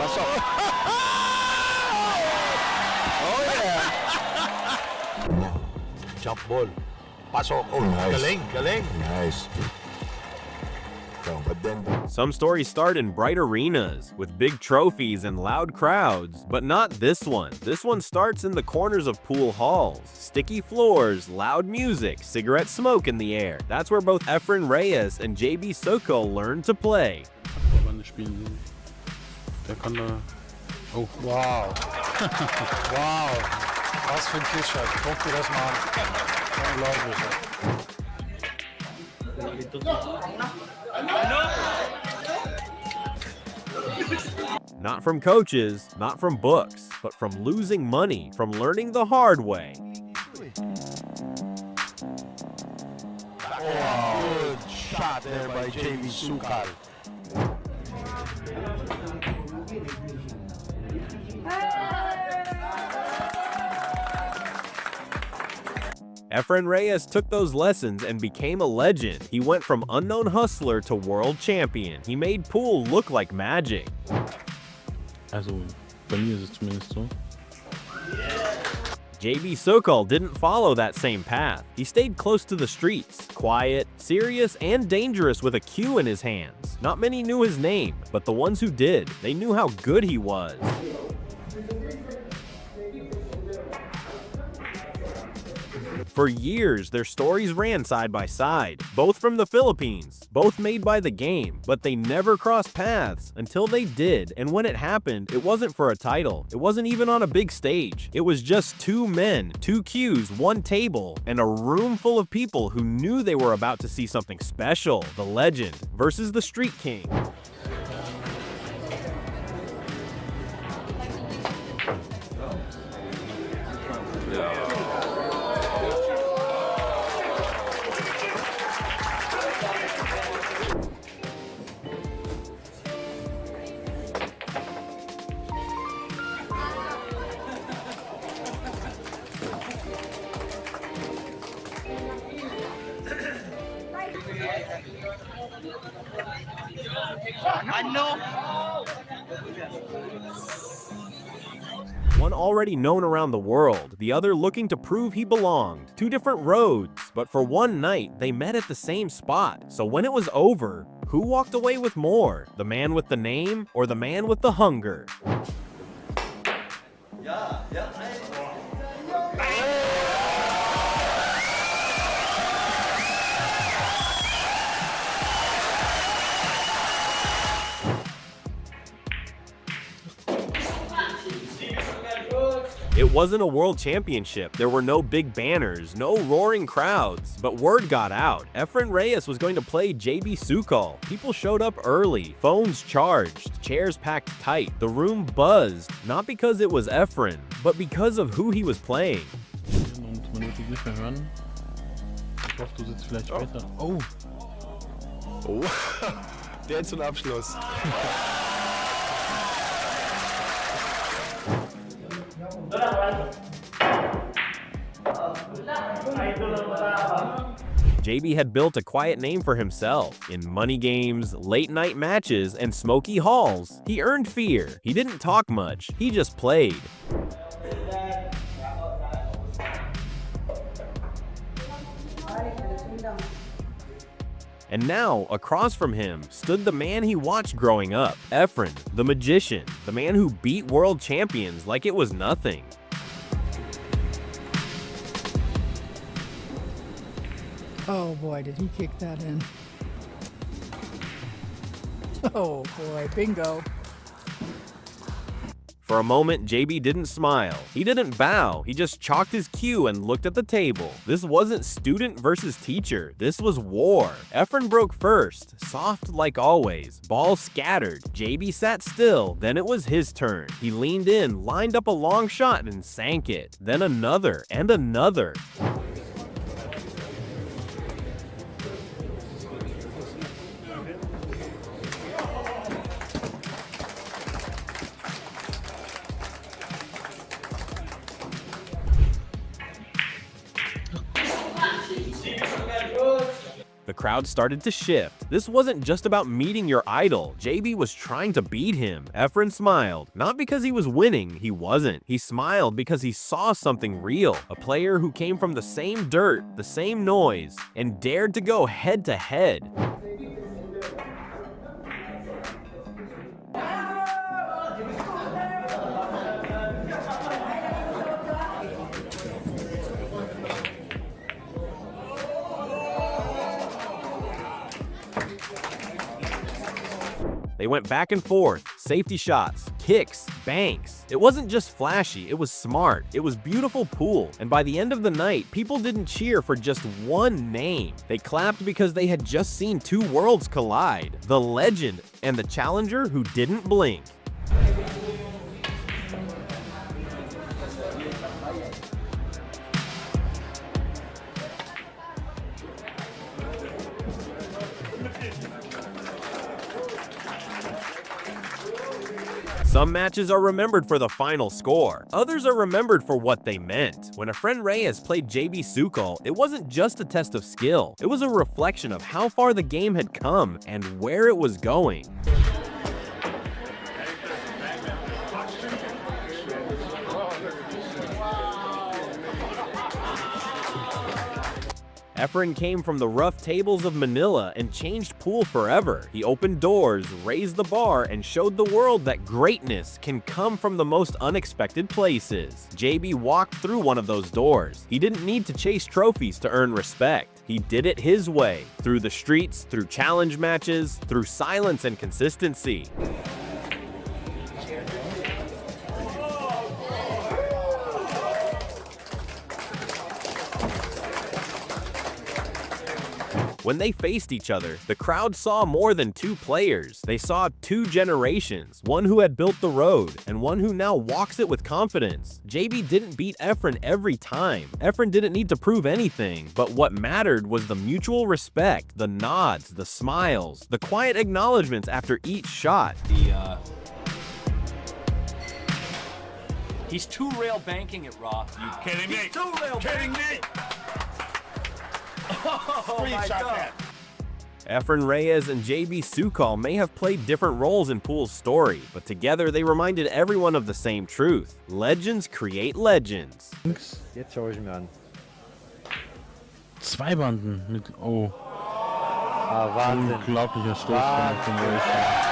Pasok. Oh, yeah. Jump ball. Pasok. Oh, nice. Galing, galing. Nice. But then Some stories start in bright arenas, with big trophies and loud crowds, but not this one. This one starts in the corners of pool halls. Sticky floors, loud music, cigarette smoke in the air. That's where both Efren Reyes and Jaybee Sucal learned to play. Oh. Wow. Wow. Was für ein Kiss-Shot. Guck dir das mal an. Not from coaches, not from books, but from losing money, from learning the hard way. Oh, good shot there by Jaybee Sucal. Efren Reyes took those lessons and became a legend. He went from unknown hustler to world champion. He made pool look like magic. Also, bei mir ist es zumindest so. Jaybee Sucal didn't follow that same path. He stayed close to the streets, quiet, serious, and dangerous with a cue in his hands. Not many knew his name, but the ones who did, they knew how good he was. For years, their stories ran side by side, both from the Philippines, both made by the game, but they never crossed paths until they did, and when it happened, it wasn't for a title. It wasn't even on a big stage. It was just two men, two cues, one table, and a room full of people who knew they were about to see something special, the legend versus the street king. One already known around the world, the other looking to prove he belonged. Two different roads, but for one night, they met at the same spot. So when it was over, who walked away with more? The man with the name or the man with the hunger? It wasn't a world championship. There were no big banners, no roaring crowds. But word got out. Efren Reyes was going to play Jaybee Sucal. People showed up early, phones charged, chairs packed tight. The room buzzed, not because it was Efren, but because of who he was playing. Und man wird dich nicht mehr hören. Ich hoffe, du sitzt vielleicht später. Oh! Oh, der zum Abschluss. Jaybee had built a quiet name for himself. In money games, late-night matches, and smoky halls, he earned fear. He didn't talk much, he just played. And now, across from him, stood the man he watched growing up, Efren, the magician, the man who beat world champions like it was nothing. Oh boy, did he kick that in. Oh boy, bingo. For a moment, Jaybee didn't smile. He didn't bow. He just chalked his cue and looked at the table. This wasn't student versus teacher. This was war. Efren broke first, soft like always. Ball scattered. Jaybee sat still. Then it was his turn. He leaned in, lined up a long shot, and sank it. Then another and another. The crowd started to shift. This wasn't just about meeting your idol. Jaybee was trying to beat him. Efren smiled. Not because he was winning, he wasn't. He smiled because he saw something real. A player who came from the same dirt, the same noise, and dared to go head to head. They went back and forth, safety shots, kicks, banks. It wasn't just flashy, it was smart. It was beautiful pool. And by the end of the night, people didn't cheer for just one name. They clapped because they had just seen two worlds collide. The legend and the challenger who didn't blink. Some matches are remembered for the final score. Others are remembered for what they meant. When Efren Reyes played Jaybee Sucal, it wasn't just a test of skill. It was a reflection of how far the game had come and where it was going. Efren came from the rough tables of Manila and changed pool forever. He opened doors, raised the bar, and showed the world that greatness can come from the most unexpected places. Jaybee walked through one of those doors. He didn't need to chase trophies to earn respect. He did it his way, through the streets, through challenge matches, through silence and consistency. When they faced each other, the crowd saw more than two players. They saw two generations, one who had built the road, and one who now walks it with confidence. Jaybee didn't beat Efren every time. Efren didn't need to prove anything, but what mattered was the mutual respect, the nods, the smiles, the quiet acknowledgments after each shot. He's too rail banking it, Roth. You Kidding me? He's too rail Kidding banking. me? Oh my God. Efren Reyes and Jaybee Sucal may have played different roles in Pool's story, but together they reminded everyone of the same truth. Legends create legends. Links. Jetzt schaue ich mir an. Zwei Banden mit. Oh, Ah, Wahnsinn. unglaublicher Stoß von Efren Reyes.